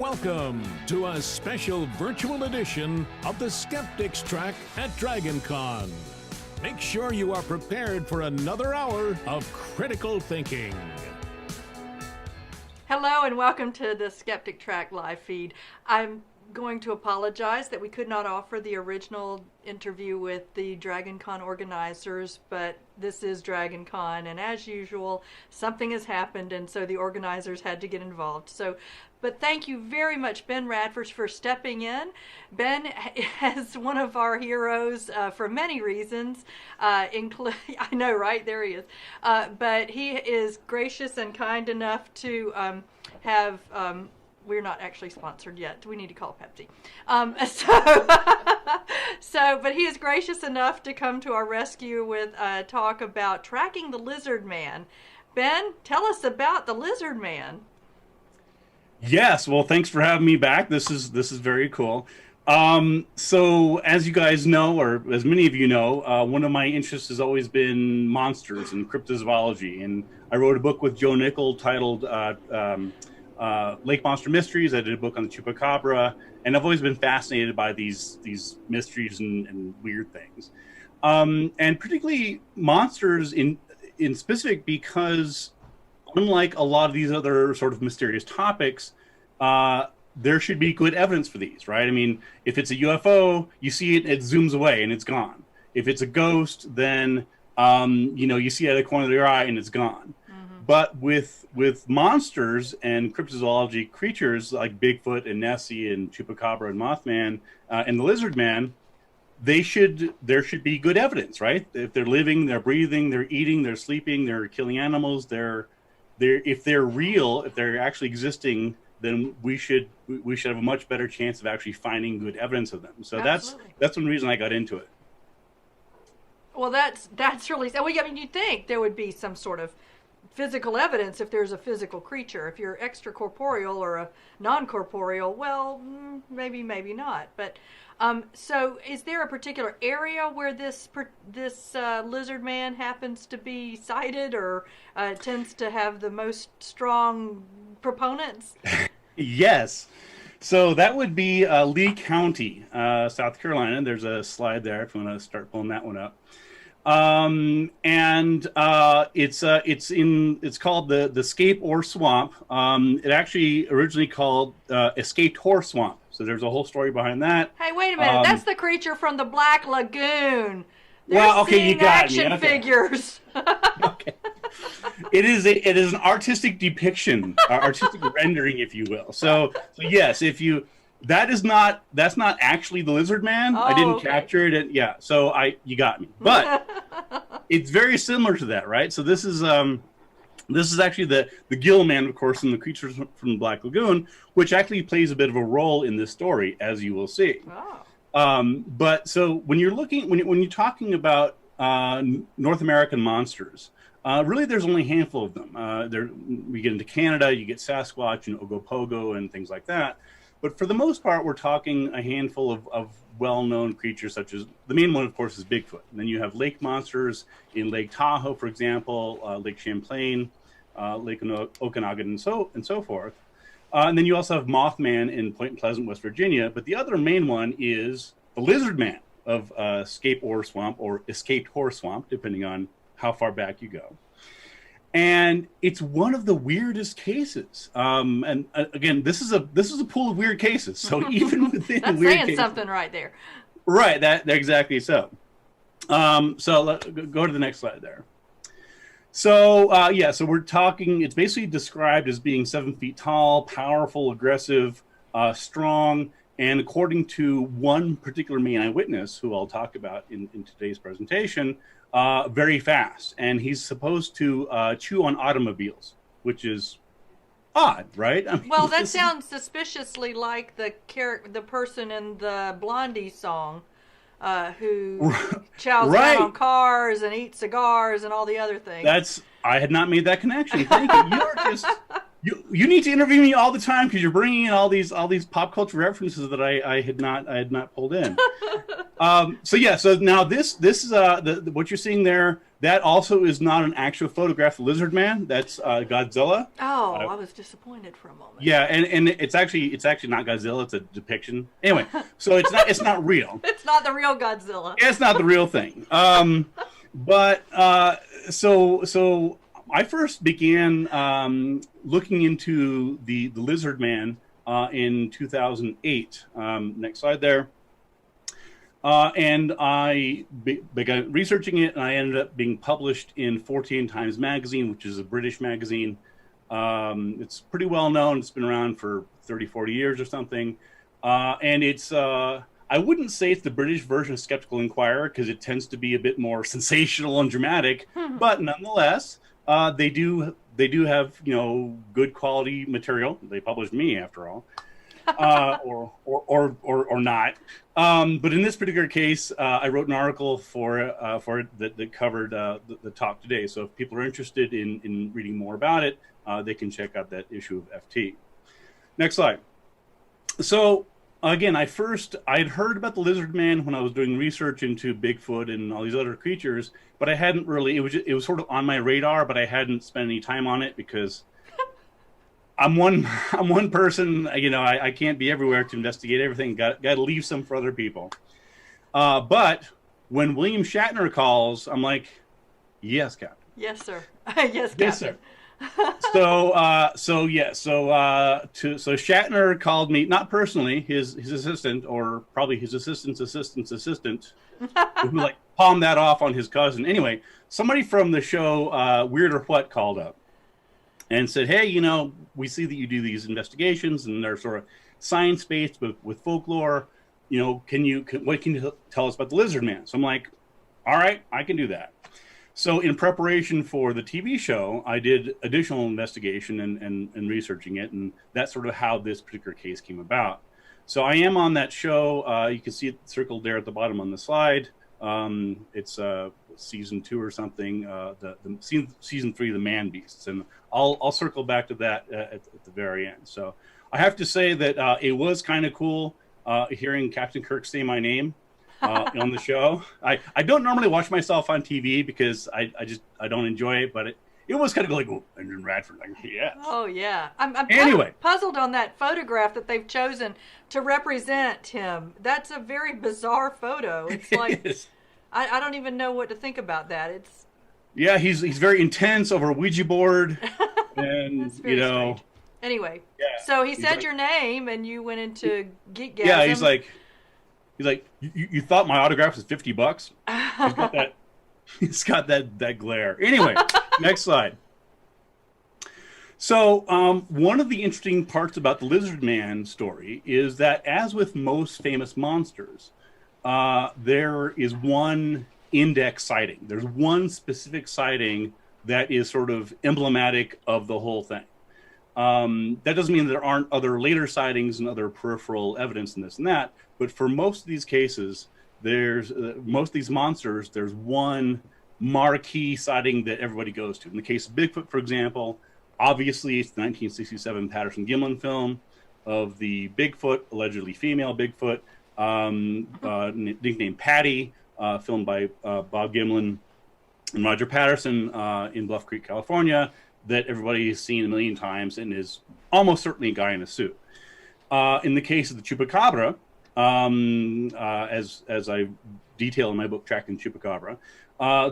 Welcome to a special virtual edition of the Skeptics track at Dragoncon. Make sure you are prepared for another hour of critical thinking. Hello and welcome to the Skeptic Track live feed. I'm going to apologize that we could not offer the original interview with the Dragoncon organizers, but this is Dragoncon, and as usual, something has happened, and so the organizers had to get involved. But thank you very much, Ben Radford, for stepping in. Ben is one of our heroes for many reasons. I know, right? There he is. But he is gracious and kind enough to have... we're not actually sponsored yet. We need to call Pepsi. But he is gracious enough to come to our rescue with a talk about tracking the lizard man. Ben, tell us about the lizard man. Yes, well, thanks for having me back. This is very cool. So as you guys know, or as many of you know, one of my interests has always been monsters and cryptozoology. And I wrote a book with Joe Nickel titled Lake Monster Mysteries. I did a book on the Chupacabra, and I've always been fascinated by these mysteries and weird things, and particularly monsters in specific, because unlike a lot of these other sort of mysterious topics, there should be good evidence for these, right? I mean, if it's a UFO, you see it, it zooms away and it's gone. If it's a ghost, then you see it at the corner of your eye and it's gone. But with monsters and cryptozoology creatures like Bigfoot and Nessie and Chupacabra and Mothman and the Lizard Man, there should be good evidence, right? If they're living, they're breathing, they're eating, they're sleeping, they're killing animals, if they're real, if they're actually existing, then we should have a much better chance of actually finding good evidence of them. So Absolutely. that's one reason I got into it. Well, that's really. I mean, you'd think there would be some sort of physical evidence if there's a physical creature. If you're extracorporeal or a non-corporeal, well, maybe not. But so is there a particular area where this lizard man happens to be sighted, or tends to have the most strong proponents? Yes. So that would be Lee County, South Carolina. There's a slide there if you want to start pulling that one up. It's called the Scape Ore Swamp. It actually originally called Escaped Horse Swamp. So there's a whole story behind that. Hey, wait a minute. That's the creature from the Black Lagoon. Well, okay, you got action me. Okay. Figures. Okay. It is an artistic depiction, artistic rendering, if you will. So yes, that's not actually the Lizard Man. I didn't capture it. Yeah, so you got me. But it's very similar to that, right? So this is actually the Gill Man, of course, and the creatures from the Black Lagoon, which actually plays a bit of a role in this story, as you will see. Oh. But so when you're talking about North American monsters, really there's only a handful of them. We get into Canada, you get Sasquatch and Ogopogo and things like that. But for the most part, we're talking a handful of well-known creatures, such as the main one, of course, is Bigfoot. And then you have lake monsters in Lake Tahoe, for example, Lake Champlain, Lake Okanagan, and so forth. And then you also have Mothman in Point Pleasant, West Virginia. But the other main one is the Lizard Man of Scape Ore Swamp, or Escaped Horse Swamp, depending on how far back you go. And it's one of the weirdest cases. And again, this is a pool of weird cases. So even within that's weird saying cases, something right there. Right. That exactly so. So let's go to the next slide there. So so we're talking. It's basically described as being 7 feet tall, powerful, aggressive, strong, and according to one particular main eyewitness, who I'll talk about in today's presentation, very fast. And he's supposed to chew on automobiles, which is odd, right? I mean, well, that sounds suspiciously like the person in the Blondie song who chows down on cars and eats cigars and all the other things. I had not made that connection. Thank you. You're just... You need to interview me all the time, because you're bringing in all these pop culture references that I had not pulled in. So now this is what you're seeing there. That also is not an actual photograph of Lizard Man. That's Godzilla. Oh, I was disappointed for a moment. Yeah, and it's actually not Godzilla. It's a depiction. Anyway, so it's not real. It's not the real Godzilla. It's not the real thing. But so I first began looking into the Lizard Man in 2008. Next slide there. And I began researching it, and I ended up being published in 14 Times Magazine, which is a British magazine. It's pretty well known. It's been around for 30, 40 years or something. And it's, I wouldn't say it's the British version of Skeptical Inquirer, because it tends to be a bit more sensational and dramatic. But nonetheless, they do have, you know, good quality material. They published me, after all. Or not. But in this particular case, I wrote an article for it that covered the talk today. So if people are interested in reading more about it, they can check out that issue of FT. Next slide. So again, I'd heard about the Lizard Man when I was doing research into Bigfoot and all these other creatures, but I hadn't really. It was sort of on my radar, but I hadn't spent any time on it because I'm one person, you know, I can't be everywhere to investigate everything. Got to leave some for other people. But when William Shatner calls, I'm like, yes, Captain. Yes, sir. Yes, Captain. Yes, sir. So Shatner called me, not personally, his assistant, or probably his assistant's assistant, who like palmed that off on his cousin. Anyway, somebody from the show Weird or What called up and said, hey, you know, we see that you do these investigations and they're sort of science-based with folklore. You know, what can you tell us about the Lizard Man? So I'm like, all right, I can do that. So in preparation for the TV show, I did additional investigation and researching it, and that's sort of how this particular case came about. So I am on that show. You can see it circled there at the bottom on the slide. It's season 2 or something. Season 3, The Man Beasts, and I'll circle back to that at the very end. So I have to say that it was kind of cool hearing Captain Kirk say my name on the show. I don't normally watch myself on TV because I don't enjoy it, but it was kind of like, oh, Benjamin Radford, like, yes. Oh yeah. I'm anyway, puzzled on that photograph that they've chosen to represent him. That's a very bizarre photo. It's like I don't even know what to think about that. Yeah, he's very intense over a Ouija board, and you know. Strange. Anyway, yeah, so he said your name, and you went into geekgasm. Yeah, he's like, you thought my autograph was $50? He's got that glare. Anyway, next slide. So one of the interesting parts about the Lizard Man story is that, as with most famous monsters, there is one index sighting. There's one specific sighting that is sort of emblematic of the whole thing. That doesn't mean there aren't other later sightings and other peripheral evidence and this and that, but for most of these cases, there's most of these monsters, there's one marquee sighting that everybody goes to. In the case of Bigfoot, for example, obviously it's the 1967 Patterson-Gimlin film of the Bigfoot, allegedly female Bigfoot, nicknamed Patty, filmed by Bob Gimlin and Roger Patterson in Bluff Creek, California, that everybody's seen a million times and is almost certainly a guy in a suit. In the case of the Chupacabra, as I detail in my book, Tracking Chupacabra,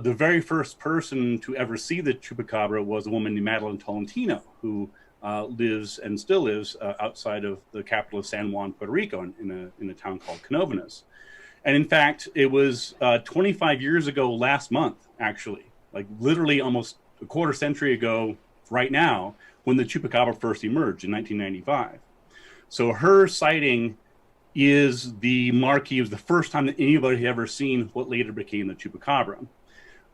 the very first person to ever see the Chupacabra was a woman named Madeline Tolentino, who lives and still lives outside of the capital of San Juan, Puerto Rico, in a town called Canovanas. And in fact, it was 25 years ago last month, actually, like literally almost a quarter century ago right now, when the Chupacabra first emerged in 1995. So her sighting is the marquee. It was the first time that anybody had ever seen what later became the Chupacabra.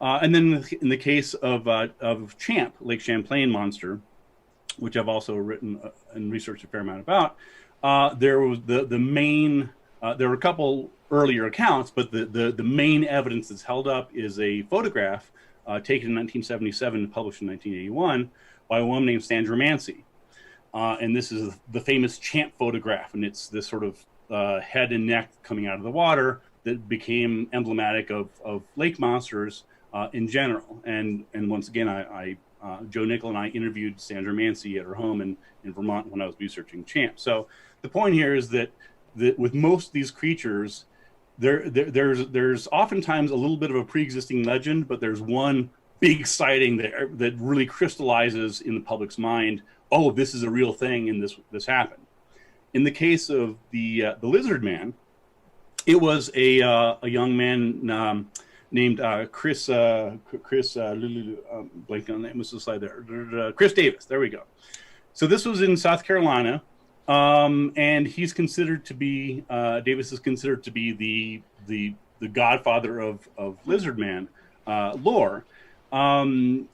And then in the case of Champ, Lake Champlain monster, which I've also written and researched a fair amount about, there was the main, there were a couple earlier accounts, but the main evidence that's held up is a photograph taken in 1977 and published in 1981 by a woman named Sandra Mancy. And this is the famous Champ photograph, and it's this sort of head and neck coming out of the water that became emblematic of lake monsters in general. And once again, Joe Nickel and I interviewed Sandra Mancy at her home in Vermont when I was researching Champ. So the point here is that with most of these creatures, there's oftentimes a little bit of a pre-existing legend, but there's one big sighting that really crystallizes in the public's mind. Oh, this is a real thing, and this happened. In the case of the Lizard Man, it was a young man named Chris. Blanking on the name. What's the slide there? Chris Davis. There we go. So this was in South Carolina, and he's considered to be Davis is considered to be the godfather of Lizard Man lore, and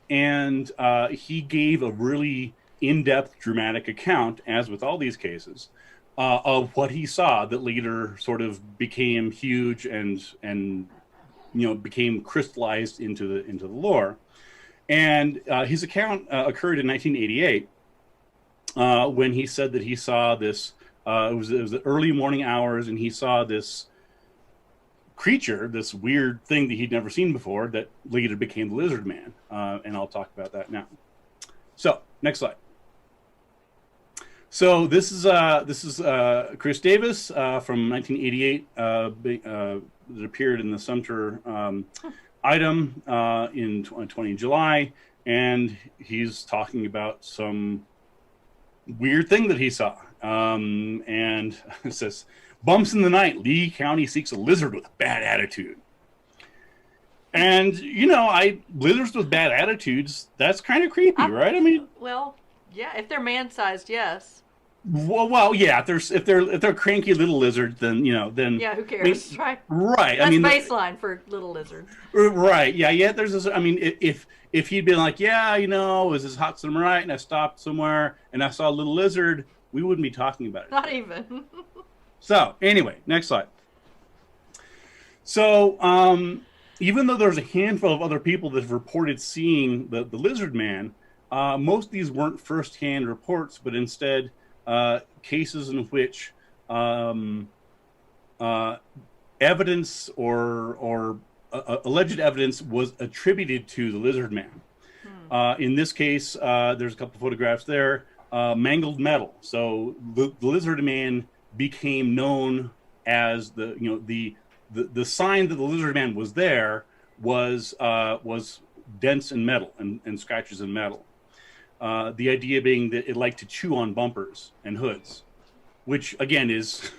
he gave a really in-depth, dramatic account, as with all these cases, of what he saw that later sort of became huge and became crystallized into the lore. And his account occurred in 1988 when he said that he saw this. It was the early morning hours, and he saw this creature, this weird thing that he'd never seen before, that later became the Lizard Man. And I'll talk about that now. So next slide. So this is Chris Davis from 1988. That appeared in the Sumter item in 2020 July, and he's talking about some weird thing that he saw. And it says, "Bumps in the night. Lee County seeks a lizard with a bad attitude." And lizards with bad attitudes, that's kind of creepy, right? I mean, well, yeah, if they're man-sized, yes. Well, yeah. If they're cranky little lizards, then yeah, who cares, right? Right. That's baseline for little lizards. Right. Yeah. Yeah. There's this. I mean, if he'd been like, yeah, it was this hot summer night, and I stopped somewhere and I saw a little lizard, we wouldn't be talking about it. Not even. So anyway, next slide. So even though there's a handful of other people that have reported seeing the Lizard Man, most of these weren't firsthand reports, but instead cases in which evidence or alleged evidence was attributed to the Lizard Man. In this case, there's a couple of photographs there. Mangled metal. So the Lizard Man became known as the sign that the Lizard Man was there was dents in metal and scratches in metal. The idea being that it liked to chew on bumpers and hoods, which again is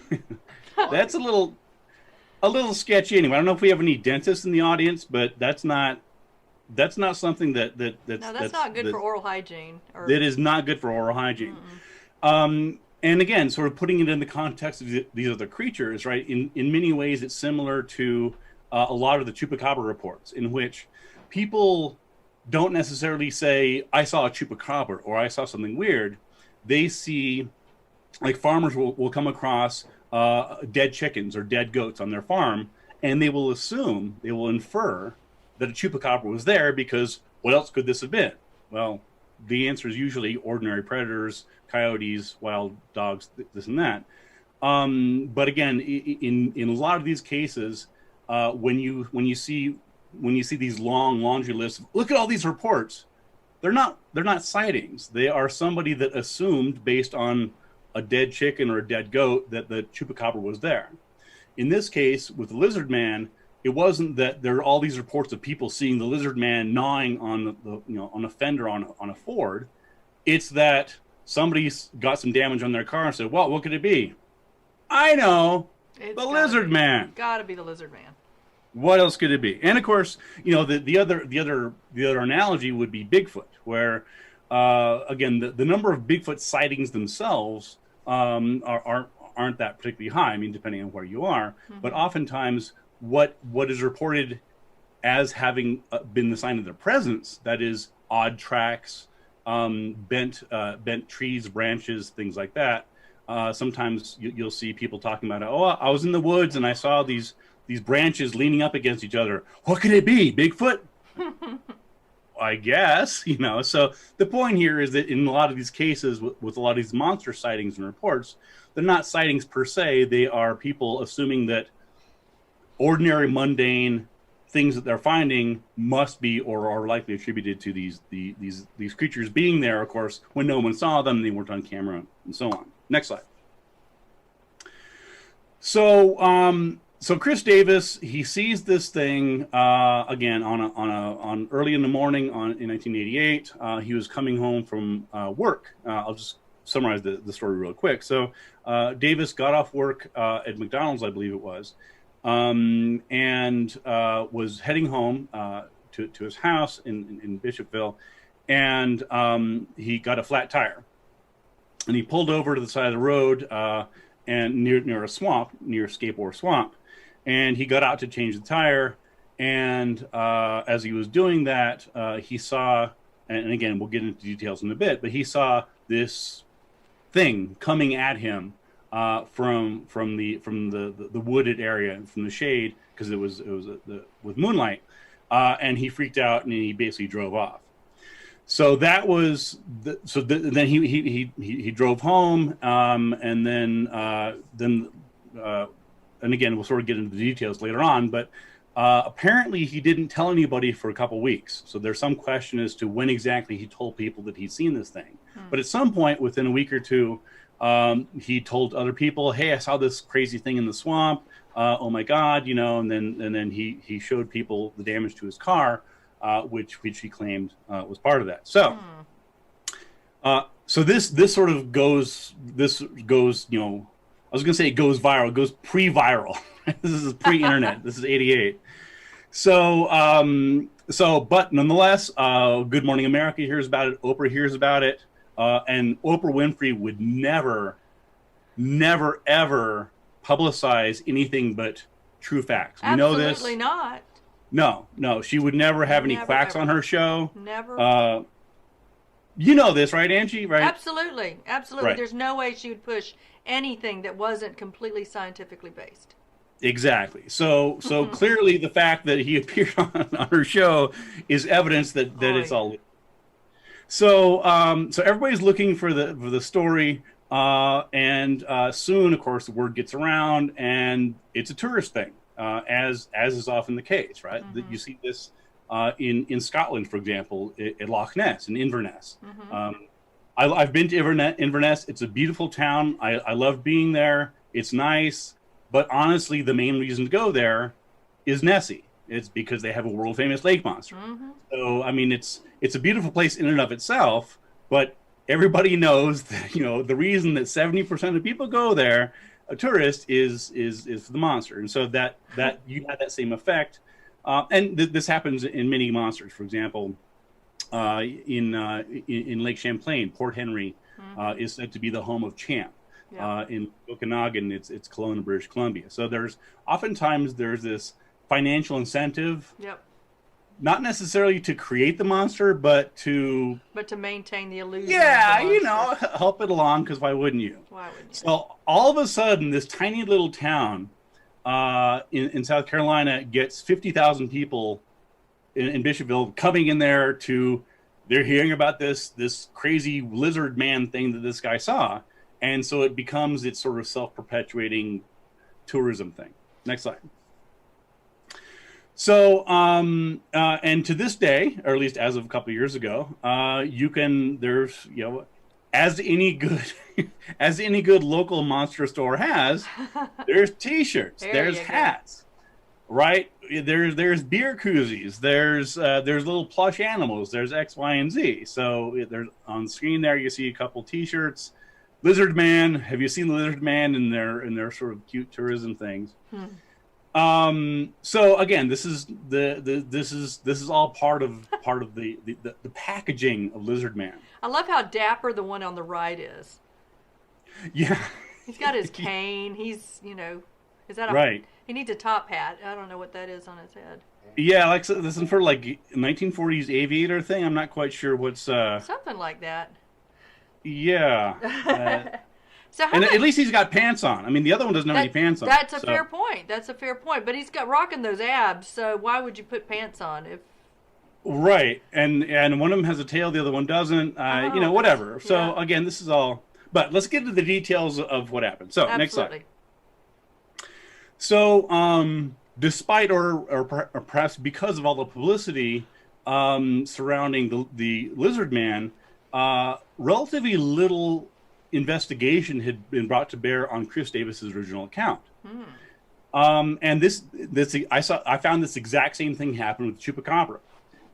that's a little sketchy anyway. I don't know if we have any dentists in the audience, but that's not something that's not good for oral hygiene. That is not good for oral hygiene. And again, sort of putting it in the context of these other creatures, right? In many ways, it's similar to a lot of the chupacabra reports, in which people don't necessarily say, "I saw a chupacabra" or "I saw something weird." They see, like, farmers will come across dead chickens or dead goats on their farm, and they will infer that a chupacabra was there, because what else could this have been? Well, the answer is usually ordinary predators, coyotes, wild dogs, this and that. But again, in a lot of these cases, when you see these long laundry lists, look at all these reports, they're not sightings. They are somebody that assumed, based on a dead chicken or a dead goat, that the chupacabra was there. In this case, with the Lizard Man, it wasn't that there are all these reports of people seeing the Lizard Man gnawing on on a fender on a Ford. It's that somebody's got some damage on their car and said, "Well, what could it be?" I know, the Lizard Man. Gotta be the Lizard Man. What else could it be? And of course, the other analogy would be Bigfoot, where again the number of Bigfoot sightings themselves aren't that particularly high. I mean, depending on where you are, but oftentimes what is reported as having been the sign of their presence, that is odd tracks, bent trees, branches, things like that. Sometimes you'll see people talking about, "Oh, I was in the woods and I saw these branches leaning up against each other. What could it be? Bigfoot?" I guess, So the point here is that in a lot of these cases, with a lot of these monster sightings and reports, they're not sightings per se. They are people assuming that ordinary, mundane things that they're finding must be or are likely attributed to these creatures being there. Of course, when no one saw them, they weren't on camera, and so on. Next slide. So Chris Davis, he sees this thing again on early in the morning in 1988. He was coming home from work. I'll just summarize the story real quick. So Davis got off work at McDonald's, I believe it was, and was heading home to his house in Bishopville, and he got a flat tire, and he pulled over to the side of the road and near a swamp, near Skateboard Swamp, and he got out to change the tire, and as he was doing that, he saw, and again we'll get into details in a bit, but he saw this thing coming at him from the wooded area, from the shade, because it was with moonlight, and he freaked out and he basically drove off. So that was then he drove home, and then and again we'll sort of get into the details later on, but apparently he didn't tell anybody for a couple weeks. So there's some question as to when exactly he told people that he'd seen this thing. But at some point within a week or two, he told other people, "Hey, I saw this crazy thing in the swamp. Oh my God, you know!" And then he showed people the damage to his car, which he claimed was part of that. So, so this sort of goes. This goes, you know, I was going to say it goes viral. It goes pre-viral. This is pre-internet. This is '88. So, but nonetheless, Good Morning America hears about it. Oprah hears about it. And Oprah Winfrey would never, ever publicize anything but true facts. We know this. Absolutely not. No. She would never have any quacks on her show. Never. You know this, right, Angie? Right? Absolutely. Right. There's no way she would push anything that wasn't completely scientifically based. Exactly. So clearly the fact that he appeared on her show is evidence that it's all. So everybody's looking for the story, and soon, of course, the word gets around, and it's a tourist thing, as is often the case, right? That you see this in Scotland, for example, at Loch Ness, in Inverness. I've been to Inverness. It's a beautiful town. I love being there. It's nice, but honestly, the main reason to go there is Nessie. It's because they have a world famous lake monster. So I mean, it's a beautiful place in and of itself, but everybody knows that, you know, the reason that 70% of people go there, a tourist, is for the monster, and so that you had that same effect. And this happens in many monsters. For example, in Lake Champlain, Port Henry is said to be the home of Champ. In Okanagan, it's Kelowna, British Columbia. So oftentimes there's this financial incentive, not necessarily to create the monster, but to maintain the illusion. Yeah, you know, help it along, because why wouldn't you? So all of a sudden, this tiny little town in South Carolina gets 50,000 people in Bishopville coming in there they're hearing about this crazy lizard man thing that this guy saw, and so it becomes its sort of self-perpetuating tourism thing. Next slide. So, and to this day, or at least as of a couple of years ago, there's, you know, as any good local monster store has, there's T-shirts, there's hats, right? There's beer koozies, there's little plush animals, there's X, Y, and Z. So there's on the screen there, you see a couple T-shirts. Lizard Man. Have you seen the Lizard Man in their sort of cute tourism things? So again, this is all part of the packaging of Lizard Man. I love how dapper the one on the right is. Yeah. He's got his cane. He's, you know, is that right? He needs a top hat. I don't know what that is on his head. Yeah, like this is for like 1940s aviator thing. I'm not quite sure what's something like that. Yeah. At least he's got pants on. I mean, the other one doesn't have any pants on. That's a fair point. That's a fair point. But he's got rocking those abs, so why would you put pants on if? Right, and one of them has a tail, the other one doesn't. You know, whatever. So again, this is all. But let's get into the details of what happened. So next slide. So despite or perhaps because of all the publicity surrounding the lizard man, relatively little investigation had been brought to bear on Chris Davis's original account. And I found this exact same thing happen with Chupacabra,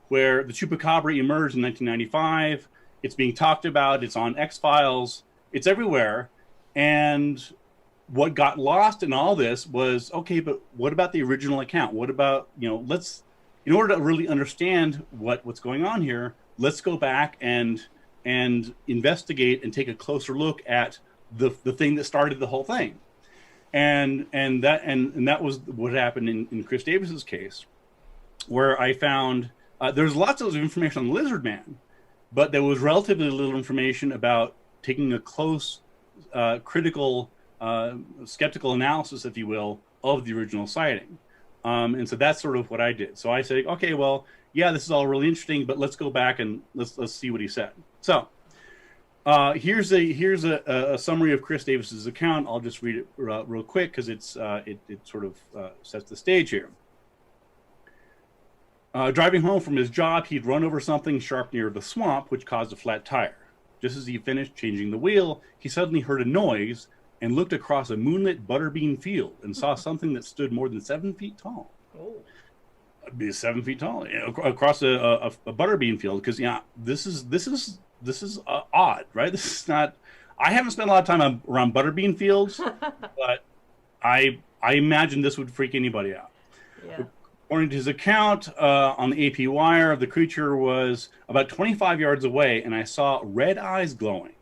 where the Chupacabra emerged in 1995. It's being talked about. It's on X-Files. It's everywhere. And what got lost in all this was, okay, but what about the original account? What about, in order to really understand what's going on here, let's go back and investigate and take a closer look at the thing that started the whole thing. And that was what happened in Chris Davis's case, where I found there's lots of information on the lizard man, but there was relatively little information about taking a close, critical, skeptical analysis, if you will, of the original sighting. And so that's sort of what I did. So I said, okay, well, yeah, this is all really interesting, but let's go back and let's see what he said. So here's a summary of Chris Davis's account. I'll just read it real quick because it sort of sets the stage here. Driving home from his job, he'd run over something sharp near the swamp, which caused a flat tire. Just as he finished changing the wheel, he suddenly heard a noise and looked across a moonlit butterbean field and saw something that stood more than 7 feet tall. Oh. Be 7 feet tall, across a butterbean field. Because this is odd, right? This is not. I haven't spent a lot of time around butterbean fields, but I imagine this would freak anybody out. Yeah. According to his account on the AP wire, the creature was about 25 yards away, and I saw red eyes glowing.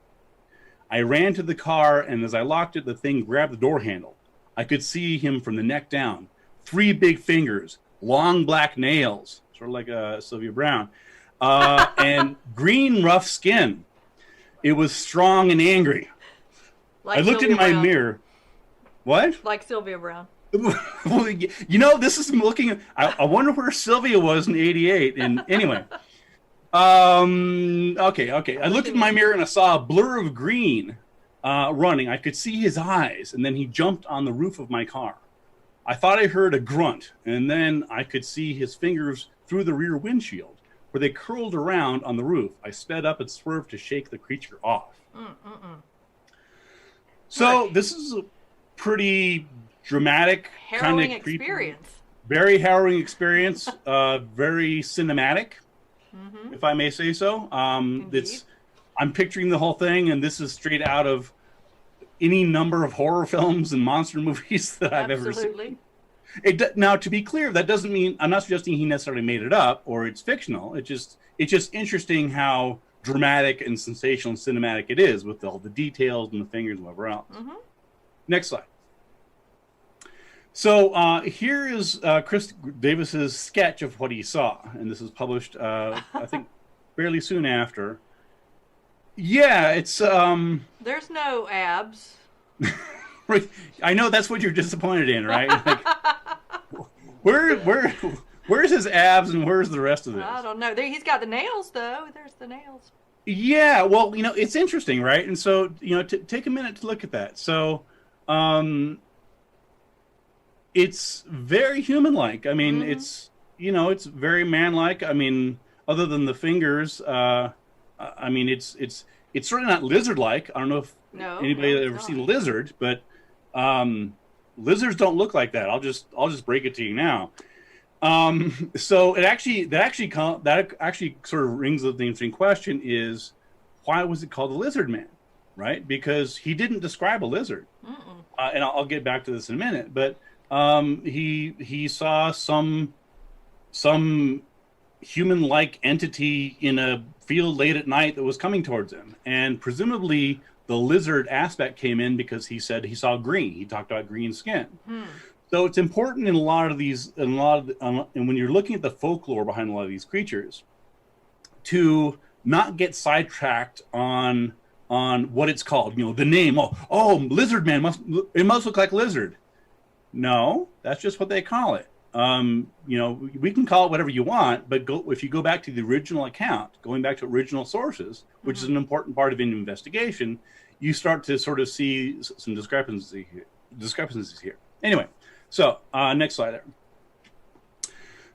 I ran to the car, and as I locked it, the thing grabbed the door handle. I could see him from the neck down. 3 big fingers, long black nails, sort of like Sylvia Browne, and green rough skin. It was strong and angry. Like I looked in my mirror. What? Like Sylvia Browne. This is looking. I wonder where Sylvia was in '88. And anyway, okay. I looked in my mirror and I saw a blur of green running. I could see his eyes, and then he jumped on the roof of my car. I thought I heard a grunt, and then I could see his fingers through the rear windshield, where they curled around on the roof. I sped up and swerved to shake the creature off. So this is a pretty dramatic, harrowing experience. Very harrowing experience. Very cinematic, if I may say so. I'm picturing the whole thing, and this is straight out of any number of horror films and monster movies that I've ever seen. Now, to be clear, that doesn't mean I'm not suggesting he necessarily made it up or it's fictional. It's just interesting how dramatic and sensational and cinematic it is with all the details and the fingers and whatever else. Next slide. So here is Chris Davis's sketch of what he saw, and this is published, I think, fairly soon after. Yeah, it's there's no abs. Right. I know that's what you're disappointed in, right? Like, where's his abs and where's the rest of this? I don't know. He's got the nails though. There's the nails. Yeah, well, it's interesting, right? And so, take a minute to look at that. So, it's very human-like. I mean, it's very man-like. I mean, other than the fingers, I mean, it's certainly not lizard-like. I don't know if anybody has ever seen a lizard, but lizards don't look like that. I'll just break it to you now. So that actually sort of rings up the interesting question: is why was it called the lizard man, right? Because he didn't describe a lizard, and I'll get back to this in a minute. But he saw some human-like entity in a field late at night that was coming towards him, and presumably the lizard aspect came in because he said he saw green. He talked about green skin. So it's important in a lot of these, and when you're looking at the folklore behind a lot of these creatures, to not get sidetracked on what it's called. The name. Oh, lizard man must look like lizard. No, that's just what they call it. We can call it whatever you want, but if you go back to the original account, going back to original sources, which is an important part of any investigation, you start to sort of see some discrepancies here. Anyway, so next slide there.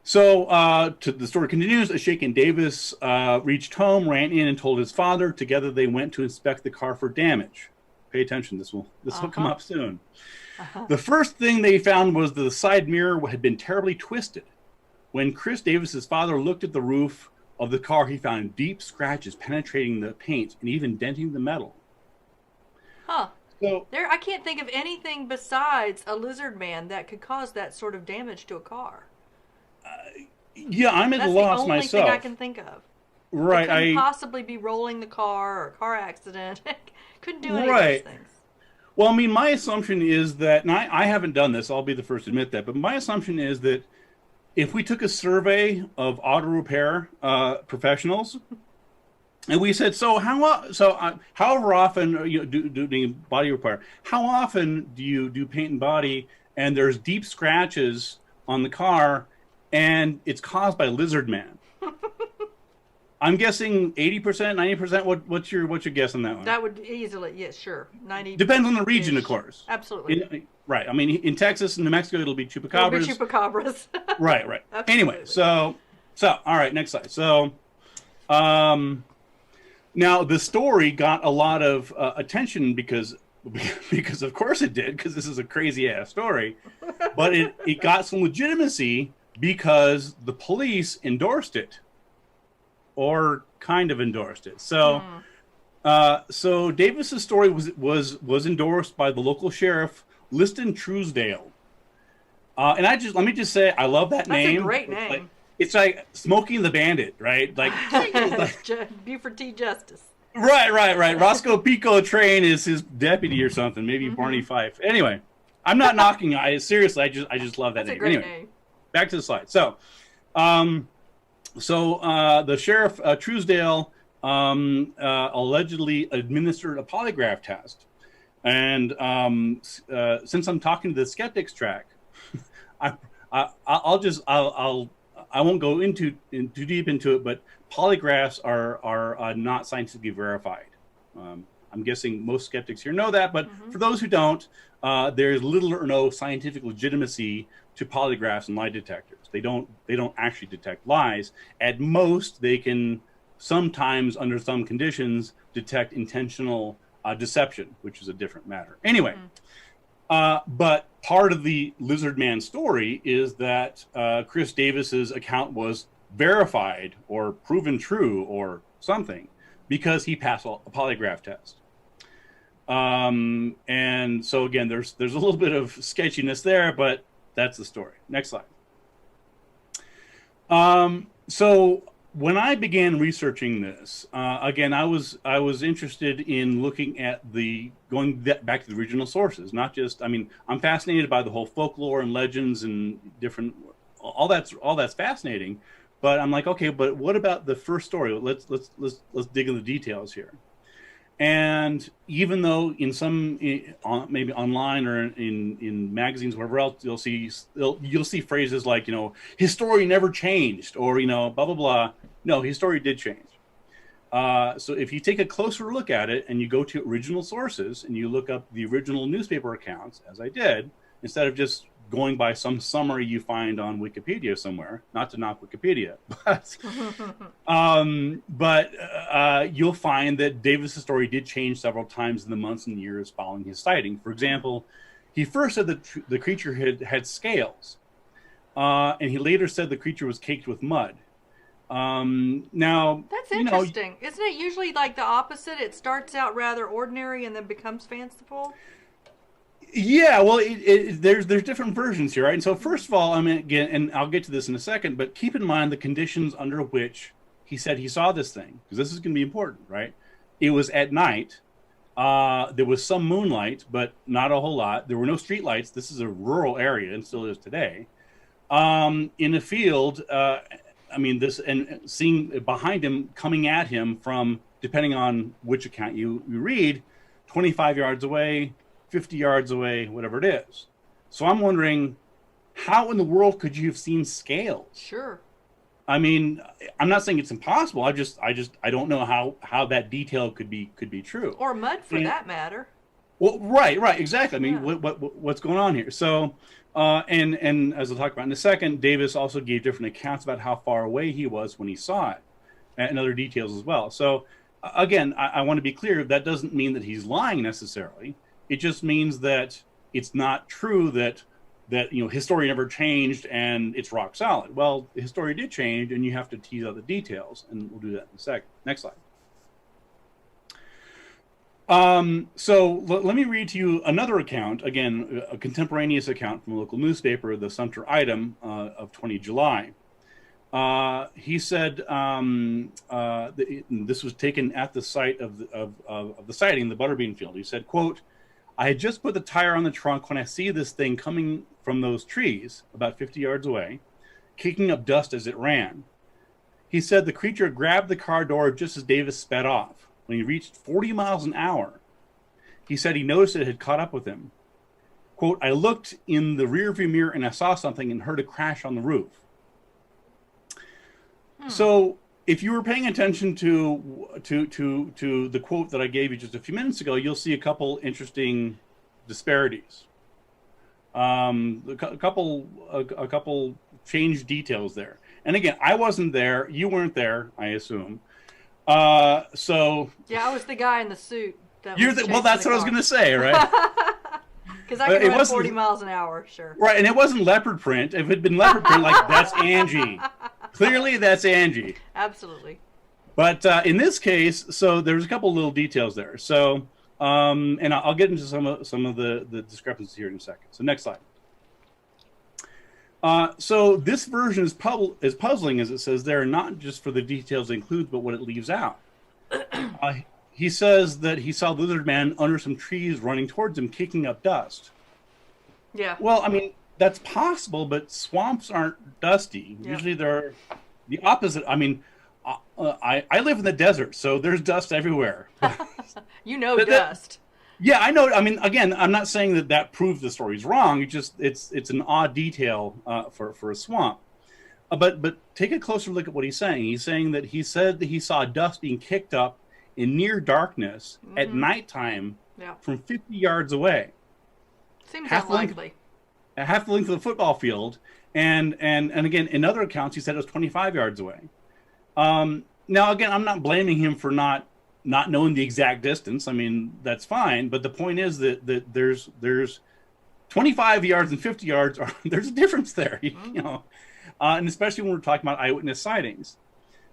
So the story continues. A shaken Davis reached home, ran in, and told his father. Together, they went to inspect the car for damage. Pay attention. This will come up soon. The first thing they found was that the side mirror had been terribly twisted. When Chris Davis's father looked at the roof of the car, he found deep scratches penetrating the paint and even denting the metal. Huh. So I can't think of anything besides a lizard man that could cause that sort of damage to a car. Yeah, I'm at a loss myself. That's the only thing I can think of. Right. It couldn't possibly be rolling the car or a car accident. Couldn't do any of those things. Well, I mean, my assumption is that, and I haven't done this, I'll be the first to admit that, but my assumption is that if we took a survey of auto repair professionals, and we said, however often you do body repair, how often do you do paint and body, and there's deep scratches on the car, and it's caused by lizard man? I'm guessing 80%, 90%. What's your guess on that one? That would easily, yes, sure. 90. Depends on the region, of course. Absolutely. Right. I mean, in Texas and New Mexico, it'll be chupacabras. It'll be chupacabras. Right. Absolutely. Anyway, so all right, next slide. So, now the story got a lot of attention because of course it did, because this is a crazy ass story, but it got some legitimacy because the police endorsed it. Or kind of endorsed it. So, so Davis's story was endorsed by the local sheriff, Liston Truesdale. And let me just say, I love that name. That's a great name. It's like Smokey and the Bandit, right? Like Buford T. Justice. Right. Roscoe Pico Train is his deputy or something. Maybe Barney Fife. Anyway, I'm not knocking. Seriously, I just love that That's name. A great Anyway, name. Back to the slide. So, the sheriff, Truesdale, allegedly administered a polygraph test. And since I'm talking to the Skeptics track, I won't go too deep into it, but polygraphs are not scientifically verified. I'm guessing most skeptics here know that, but for those who don't, there's little or no scientific legitimacy to polygraphs and lie detectors. They don't actually detect lies. At most, they can sometimes, under some conditions, detect intentional deception, which is a different matter. Anyway, but part of the Lizard Man story is that Chris Davis's account was verified or proven true or something because he passed a polygraph test. And so again, there's a little bit of sketchiness there, but that's the story. Next slide. So when I began researching this, again, I was interested in looking at going back to the original sources, not just, I mean, I'm fascinated by the whole folklore and legends and different, all that's fascinating, but I'm like, okay, but what about the first story? Let's dig into the details here. And even though in some, maybe online or in magazines, wherever else, you'll see phrases like, his story never changed, or, blah, blah, blah. No, his story did change. So if you take a closer look at it and you go to original sources and you look up the original newspaper accounts, as I did, instead of just going by some summary you find on Wikipedia somewhere, not to knock Wikipedia, but you'll find that Davis's story did change several times in the months and years following his sighting. For example, he first said that the creature had scales, and he later said the creature was caked with mud. Now that's interesting. Isn't it usually like the opposite? It starts out rather ordinary and then becomes fanciful. Yeah, well, there's different versions here, right? And so first of all, I mean, again, and I'll get to this in a second, but keep in mind the conditions under which he said he saw this thing, because this is going to be important, right? It was at night. There was some moonlight, but not a whole lot. There were no street lights. This is a rural area and still is today. In a field, I mean, this, and seeing behind him, coming at him from, depending on which account you read, 25 yards away, 50 yards away, whatever it is. So I'm wondering, how in the world could you have seen scales? Sure. I mean, I'm not saying it's impossible. I don't know how that detail could be true. Or mud, for that matter. Well, right, exactly. I mean, Yeah. what's going on here? So, and as I'll talk about in a second, Davis also gave different accounts about how far away he was when he saw it, and other details as well. So, again, I want to be clear. That doesn't mean that he's lying necessarily. It just means that it's not true that his story never changed and it's rock solid. Well, his story did change, and you have to tease out the details, and we'll do that in a second. Next slide. So let me read to you another account, again, a contemporaneous account from a local newspaper, the Sumter Item, of 20 July. He said this was taken at the site of the sighting, the Butterbean Field. He said, quote, "I had just put the tire on the trunk when I see this thing coming from those trees about 50 yards away, kicking up dust as it ran. He said the creature grabbed the car door just as Davis sped off. When he reached 40 miles an hour, he said he noticed it had caught up with him. Quote, I looked in the rearview mirror and I saw something and heard a crash on the roof." So if you were paying attention to the quote that I gave you just a few minutes ago, you'll see a couple interesting disparities. A couple changed details there. And again, I wasn't there. You weren't there, I assume. So Yeah, I was the guy in the suit. Well, that's what I was going to say, right? Because I can run 40 miles an hour, sure. Right, and it wasn't leopard print. If it had been leopard print, like, that's Angie. Clearly, that's Angie. Absolutely. But in this case, so there's a couple little details there. So, and I'll get into some of the discrepancies here in a second. So next slide. So this version is puzzling, as it says there, not just for the details it includes, but what it leaves out. He says that he saw the lizard man under some trees running towards him, kicking up dust. Yeah. Well, I mean, that's possible, but swamps aren't dusty. Yeah. Usually they're the opposite. I mean, I live in the desert, so there's dust everywhere. Dust. Yeah, I know. I mean, again, I'm not saying that proves the story's wrong. It's an odd detail for a swamp. But take a closer look at what he's saying. He's saying that he said that he saw dust being kicked up in near darkness at nighttime from 50 yards away. Seems unlikely. Half the length of the football field. And again, in other accounts, he said it was 25 yards away. Now, again, I'm not blaming him for not knowing the exact distance. I mean, that's fine. But the point is that there's 25 yards and 50 yards. There's a difference there, you know. And especially when we're talking about eyewitness sightings.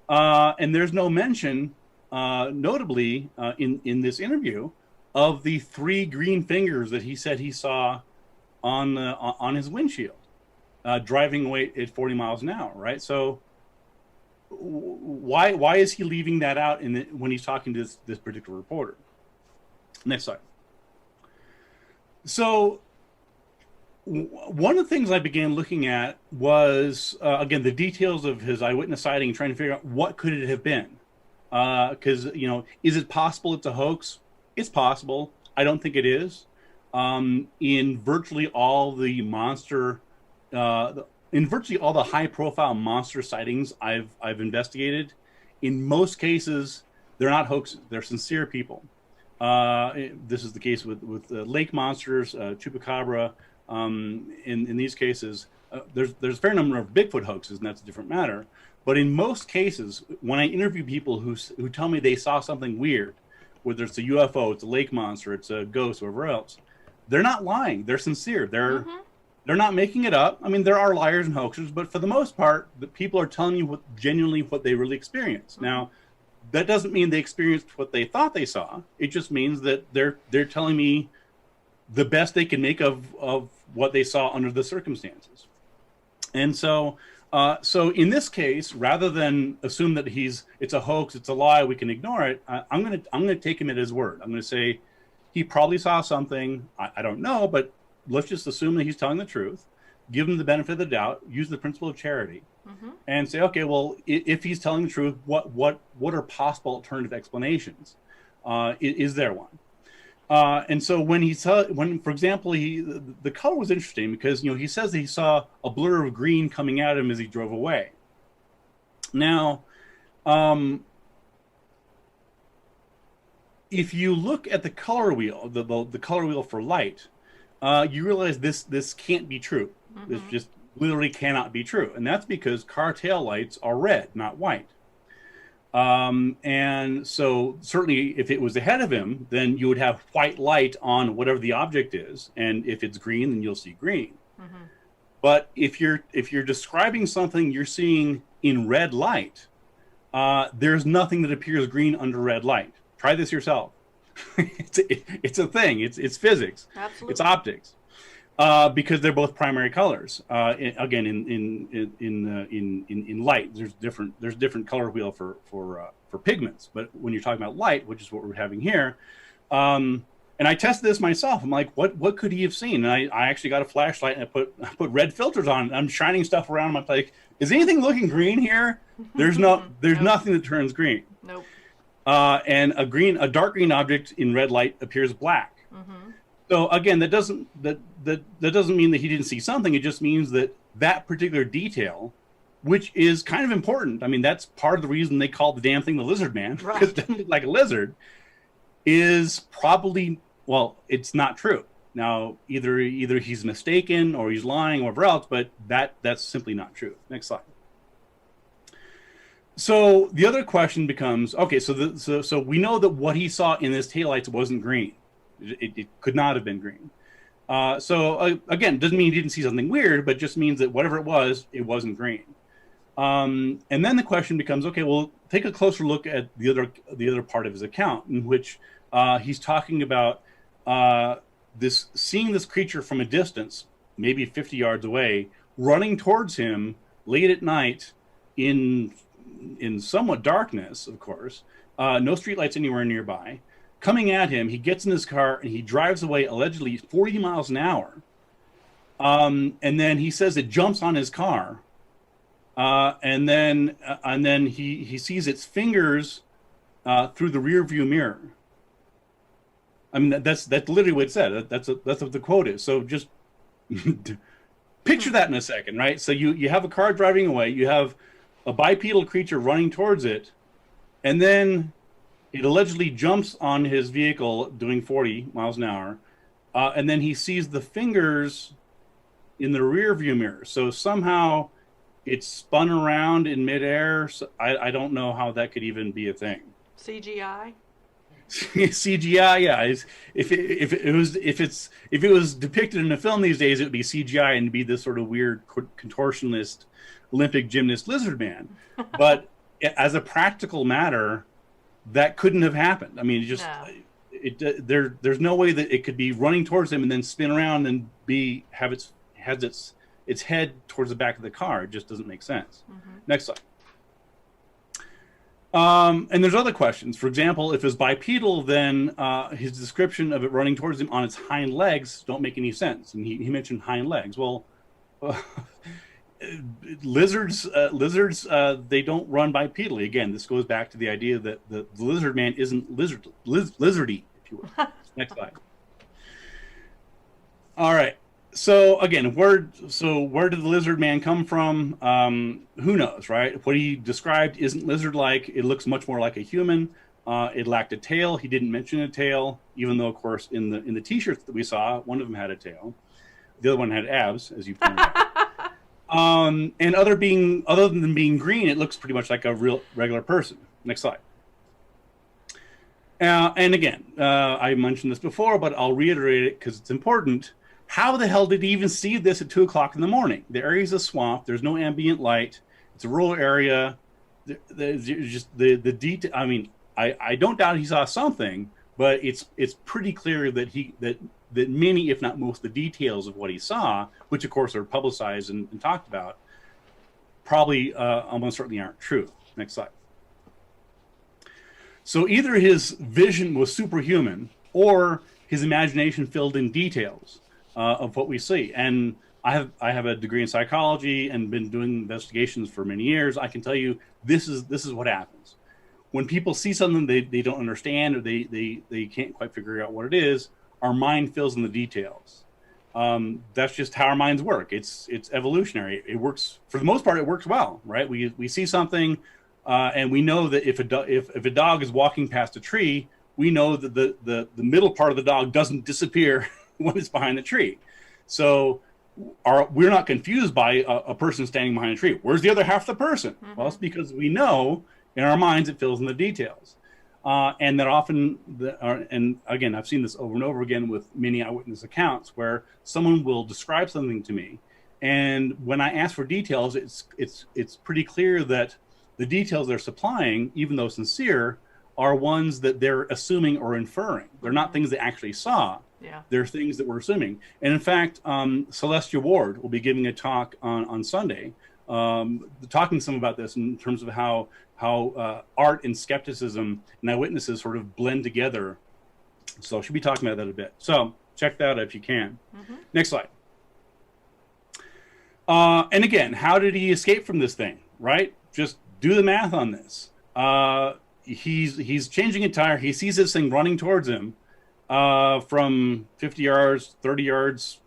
And there's no mention, notably, in this interview, of the 3 green fingers that he said he saw on his windshield, driving away at 40 miles an hour, right? So why is he leaving that out when he's talking to this particular reporter? Next slide. So one of the things I began looking at was, again, the details of his eyewitness sighting and trying to figure out what could it have been. Because, is it possible it's a hoax? It's possible. I don't think it is. In virtually all the high-profile monster sightings I've investigated, in most cases, they're not hoaxes. They're sincere people. This is the case with lake monsters, chupacabra. In these cases, there's a fair number of Bigfoot hoaxes, and that's a different matter. But in most cases, when I interview people who tell me they saw something weird, whether it's a UFO, it's a lake monster, it's a ghost, whatever else, they're not lying. They're sincere. They're not making it up. I mean, there are liars and hoaxers, but for the most part, the people are telling you genuinely what they really experienced. Now, that doesn't mean they experienced what they thought they saw. It just means that they're telling me the best they can make of what they saw under the circumstances. And so in this case, rather than assume that it's a hoax, it's a lie, we can ignore it, I'm gonna take him at his word. I'm gonna say he probably saw something. I don't know, but let's just assume that he's telling the truth. Give him the benefit of the doubt. Use the principle of charity, and say, okay, well, if he's telling the truth, what are possible alternative explanations? Is there one? And so when for example, the color was interesting because, he says that he saw a blur of green coming at him as he drove away. Now, if you look at the color wheel, the color wheel for light, you realize this can't be true. This just literally cannot be true, and that's because car tail lights are red, not white. And so certainly if it was ahead of him, then you would have white light on whatever the object is, and if it's green, then you'll see green. But if you're describing something you're seeing in red light, there's nothing that appears green under red light. Try this yourself. It's a thing. It's physics. Absolutely. It's optics. Because they're both primary colors. Again, in light, there's different color wheel for pigments. But when you're talking about light, which is what we're having here, and I tested this myself. I'm like, what could he have seen? And I actually got a flashlight and I put red filters on. I'm shining stuff around. I'm like, is anything looking green here? There's nothing that turns green. Nope. And a dark green object in red light appears black. So again, that doesn't mean that he didn't see something. It just means that particular detail, which is kind of important. I mean, that's part of the reason they call the damn thing the lizard man, because it doesn't look like a lizard, is probably, well, it's not true. Now, either he's mistaken or he's lying or whatever else, but that's simply not true. Next slide. So the other question becomes, okay, so we know that what he saw in his taillights wasn't green. It could not have been green. Again, doesn't mean he didn't see something weird, but just means that whatever it wasn't green. And then the question becomes, okay, well, take a closer look at the other part of his account, in which he's talking about seeing this creature from a distance, maybe 50 yards away, running towards him late at night in somewhat darkness, of course, no streetlights anywhere nearby. Coming at him, he gets in his car and he drives away allegedly 40 miles an hour. And then he says it jumps on his car. And then he sees its fingers through the rear view mirror. I mean, that's literally what it said. That's what the quote is. So just picture that in a second, right? So you have a car driving away, you have a bipedal creature running towards it, and then it allegedly jumps on his vehicle doing 40 miles an hour, and then he sees the fingers in the rear view mirror. So somehow it's spun around in midair. So I don't know how that could even be a thing. CGI? CGI, yeah. If it was depicted in a film these days, it would be CGI and be this sort of weird contortionist Olympic gymnast lizard man. But as a practical matter, that couldn't have happened. I mean, there's no way that it could be running towards him and then spin around and have its head towards the back of the car. It just doesn't make sense. Next slide. And there's other questions. For example, if it's bipedal, then his description of it running towards him on its hind legs don't make any sense. And he mentioned hind legs. Well, lizards, they don't run bipedally. Again, this goes back to the idea that the lizard man isn't lizardy, if you will. Next slide. All right. So again, where did the lizard man come from? Who knows, right? What he described isn't lizard-like. It looks much more like a human. It lacked a tail. He didn't mention a tail, even though, of course, in the T-shirts that we saw, one of them had a tail. The other one had abs, as you pointed out. And other than being green, it looks pretty much like a regular person. Next slide. And again, I mentioned this before, but I'll reiterate it because it's important. How the hell did he even see this at 2 o'clock in the morning? The area's a swamp. There's no ambient light. It's a rural area. Just the detail. I mean, I don't doubt he saw something, but it's pretty clear that many, if not most, of the details of what he saw, which of course are publicized and talked about, probably almost certainly aren't true. Next slide. So either his vision was superhuman, or his imagination filled in details of what we see. And I have a degree in psychology and been doing investigations for many years. I can tell you this is what happens when people see something they don't understand, or they can't quite figure out what it is. Our mind fills in the details. That's just how our minds work. It's evolutionary. It works for the most part. It works well, right? We see something, and we know that if a dog is walking past a tree, we know that the middle part of the dog doesn't disappear when it's behind the tree. So we're not confused by a person standing behind a tree. Where's the other half of the person? Mm-hmm. Well, it's because we know in our minds it fills in the details. And that often, and again, I've seen this over and over again with many eyewitness accounts where someone will describe something to me, and when I ask for details, it's pretty clear that the details they're supplying, even though sincere, are ones that they're assuming or inferring. They're not things they actually saw. Yeah. They're things that we're assuming. And in fact, Celestia Ward will be giving a talk on Sunday, talking some about this in terms of how art and skepticism and eyewitnesses sort of blend together. So she'll be talking about that a bit. So check that out if you can. Mm-hmm. Next slide. And again, how did he escape from this thing, right? Just do the math on this. He's changing a tire. He sees this thing running towards him from 50 yards, 30 yards,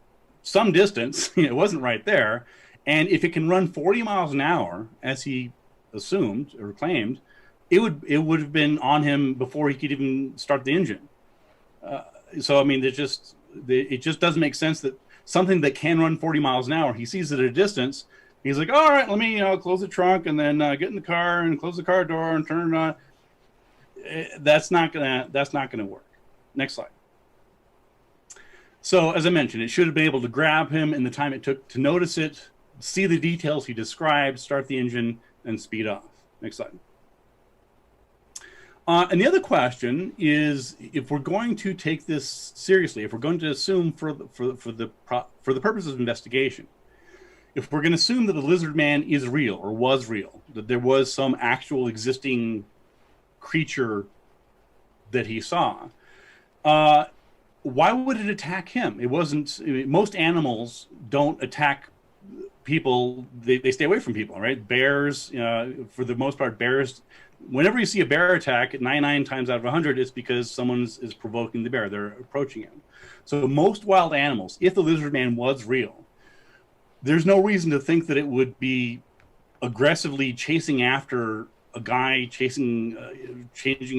some distance. It wasn't right there. And if it can run 40 miles an hour, as he assumed or claimed, it would have been on him before he could even start the engine. So I mean, it just doesn't make sense that something that can run 40 miles an hour, he sees it at a distance. He's like, all right, let me close the trunk and then get in the car and close the car door and turn it on. That's not gonna work. Next slide. So as I mentioned, it should have been able to grab him in the time it took to notice it, see the details he described, start the engine, and speed off. Next slide. And the other question is, if we're going to take this seriously, if we're going to assume for the purposes of investigation, if we're going to assume that the lizard man is real or was real, that there was some actual existing creature that he saw, why would it attack him? It wasn't. Most animals don't attack people. They stay away from people, right? Bears, for the most part, bears. Whenever you see a bear attack, 99 times out of 100, it's because someone is provoking the bear. They're approaching him. So most wild animals, if the lizard man was real, there's no reason to think that it would be aggressively chasing after a guy changing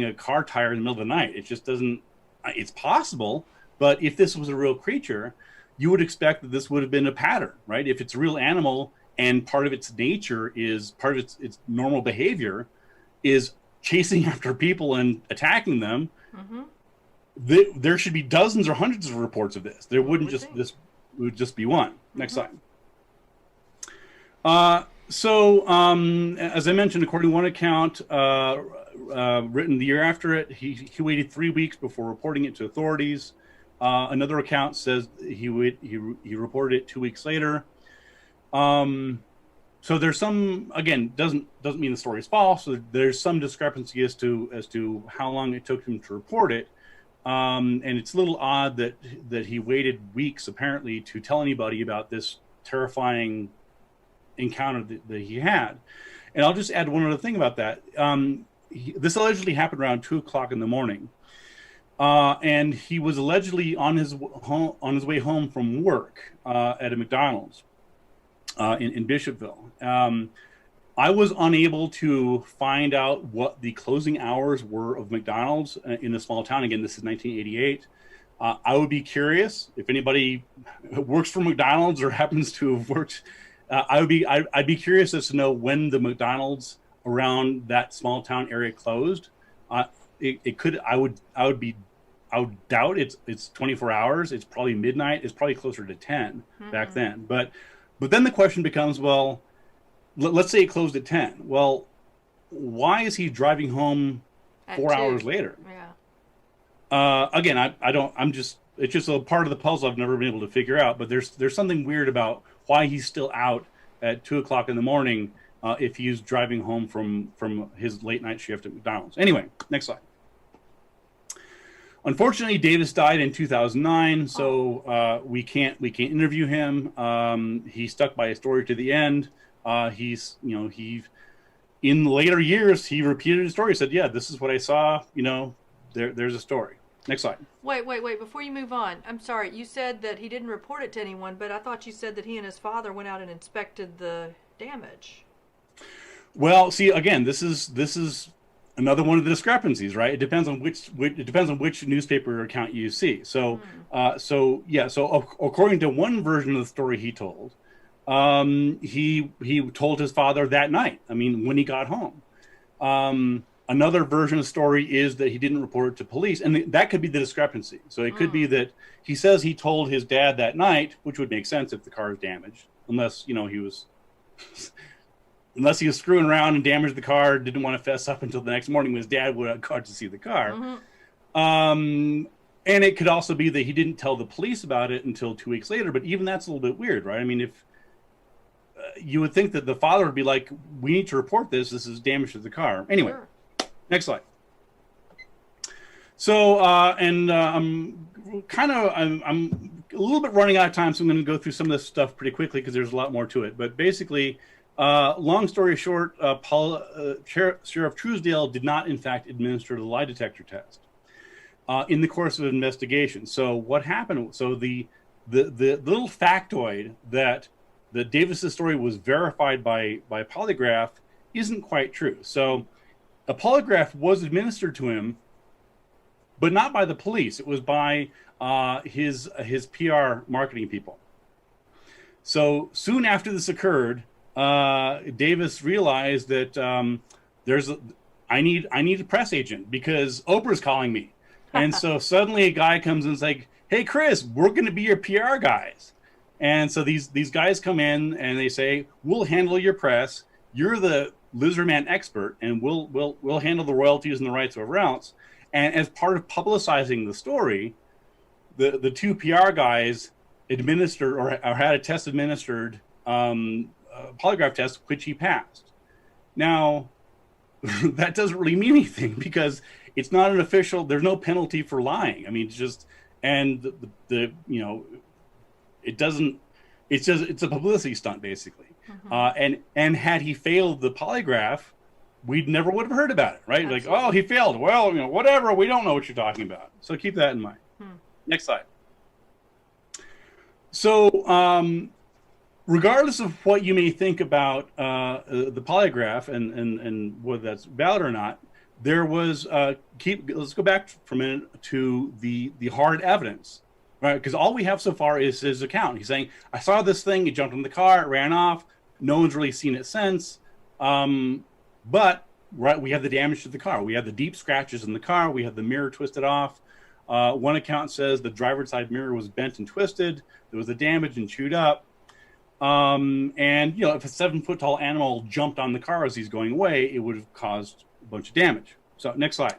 a car tire in the middle of the night. It just doesn't. It's possible, but if this was a real creature, you would expect that this would have been a pattern, right? If it's a real animal and part of its nature is part of its normal behavior is chasing after people and attacking them, mm-hmm. There should be dozens or hundreds of reports of this. There wouldn't just this would just be one. Next slide. So as I mentioned, according to one account written the year after it, he waited 3 weeks before reporting it to authorities. Another account says he reported it 2 weeks later. So there's some, again, doesn't mean the story is false. So there's some discrepancy as to how long it took him to report it. And it's a little odd that he waited weeks apparently to tell anybody about this terrifying encounter that he had. And I'll just add one other thing about that. This allegedly happened around 2 o'clock in the morning. And he was allegedly on his way home from work at a McDonald's in Bishopville. I was unable to find out what the closing hours were of McDonald's in the small town. Again, this is 1988. I would be curious if anybody works for McDonald's or happens to have worked. I'd be curious as to know when the McDonald's around that small town area closed. I would doubt it's 24 hours. It's probably midnight. It's probably closer to 10 back then. But then the question becomes, well, let's say it closed at 10. Well, why is he driving home 4 hours later? Yeah. Again, it's just a part of the puzzle I've never been able to figure out. But there's something weird about why he's still out at 2 o'clock in the morning if he's driving home from his late night shift at McDonald's. Anyway, next slide. Unfortunately, Davis died in 2009, so we can't interview him. He stuck by his story to the end. In later years he repeated his story. He said, "Yeah, this is what I saw. There's a story." Next slide. Wait. Before you move on, I'm sorry. You said that he didn't report it to anyone, but I thought you said that he and his father went out and inspected the damage. Well, see, again, this is Another one of the discrepancies, right? It depends on which newspaper account you see. So, according to one version of the story he told, he told his father that night. I mean, when he got home. Another version of the story is that he didn't report it to police, and that could be the discrepancy. So it could be that he says he told his dad that night, which would make sense if the car is damaged, unless he was. Unless he was screwing around and damaged the car, didn't want to fess up until the next morning when his dad would have got to see the car. And it could also be that he didn't tell the police about it until 2 weeks later. But even that's a little bit weird, right? I mean, if you would think that the father would be like, we need to report this. This is damage to the car. Anyway, next slide. So, I'm a little bit running out of time, so I'm going to go through some of this stuff pretty quickly because there's a lot more to it. But basically, long story short, Sheriff Truesdale did not, in fact, administer the lie detector test in the course of an investigation. So what happened? So the little factoid that Davis's story was verified by polygraph isn't quite true. So a polygraph was administered to him, but not by the police. It was by his PR marketing people. So soon after this occurred, Davis realized that I need a press agent because Oprah's calling me. And so suddenly a guy comes and is like, hey, Chris, we're going to be your PR guys. And so these guys come in and they say, we'll handle your press. You're the Lizardman expert, and we'll handle the royalties and the rights of else. And as part of publicizing the story, the two PR guys administered or had a test administered, polygraph test, which he passed. Now, that doesn't really mean anything because it's not an official. There's no penalty for lying. I mean, it's just, and it doesn't. It's a publicity stunt basically. And had he failed the polygraph, we never would have heard about it, right? Absolutely. Like, oh, he failed. Well, whatever. We don't know what you're talking about. So keep that in mind. Next slide. So, regardless of what you may think about the polygraph and whether that's valid or not, there was let's go back for a minute to the hard evidence, right? Because all we have so far is his account. He's saying, I saw this thing, he jumped in the car, it ran off. No one's really seen it since. But right, we have the damage to the car. We have the deep scratches in the car. We have the mirror twisted off. One account says the driver's side mirror was bent and twisted. There was the damage and chewed up. And if a 7-foot tall animal jumped on the car as he's going away, it would have caused a bunch of damage. So next slide.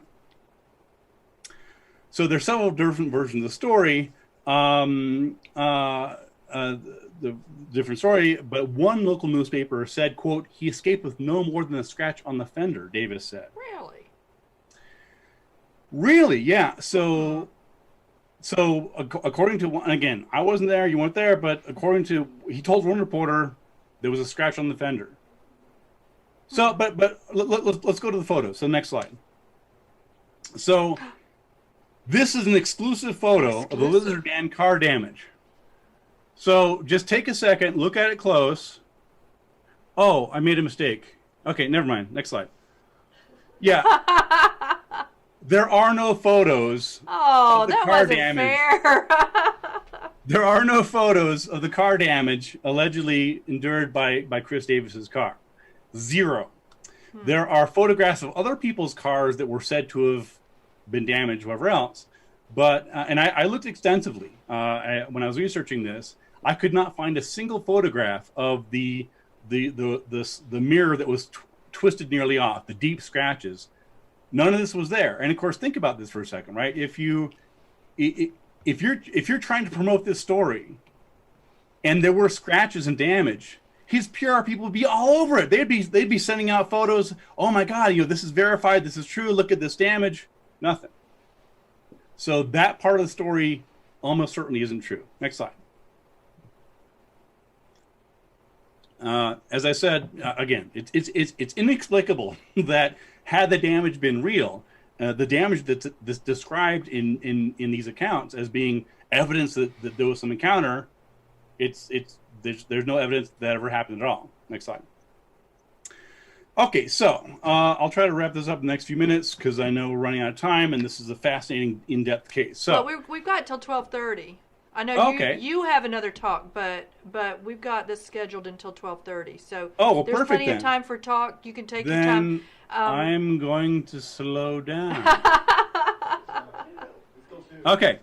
So there's several different versions of the story. The different story, but one local newspaper said, quote, he escaped with no more than a scratch on the fender, Davis said. Really? Yeah. So according to one, again, I wasn't there, you weren't there, but according to, he told one reporter there was a scratch on the fender. So, but let's go to the photos. So next slide. So this is an exclusive photo of the Lizardman car damage. So just take a second, look at it close. Oh, I made a mistake. Okay, never mind. Next slide. Yeah. There are no photos of the car damage. Fair. There are no photos of the car damage allegedly endured by Chris Davis's car. Zero. There are photographs of other people's cars that were said to have been damaged, whatever else. But and I looked extensively when I was researching this. I could not find a single photograph of the mirror that was twisted nearly off, the deep scratches. None of this was there. And of course, think about this for a second, right? If you're trying to promote this story, and there were scratches and damage, his PR people would be all over it. They'd be sending out photos. Oh my God, this is verified. This is true. Look at this damage. Nothing. So that part of the story almost certainly isn't true. Next slide. As I said, again, it's inexplicable that had the damage been real, the damage that's described in these accounts as being evidence that there was some encounter, there's no evidence that ever happened at all. Next slide. Okay, so I'll try to wrap this up in the next few minutes because I know we're running out of time, and this is a fascinating, in-depth case. So, well, we've got till 12:30. I know okay. you have another talk, but we've got this scheduled until 12:30. So Oh, well, there's perfect plenty then. of time for talk. You can take your Then time. I'm going to slow down. Okay.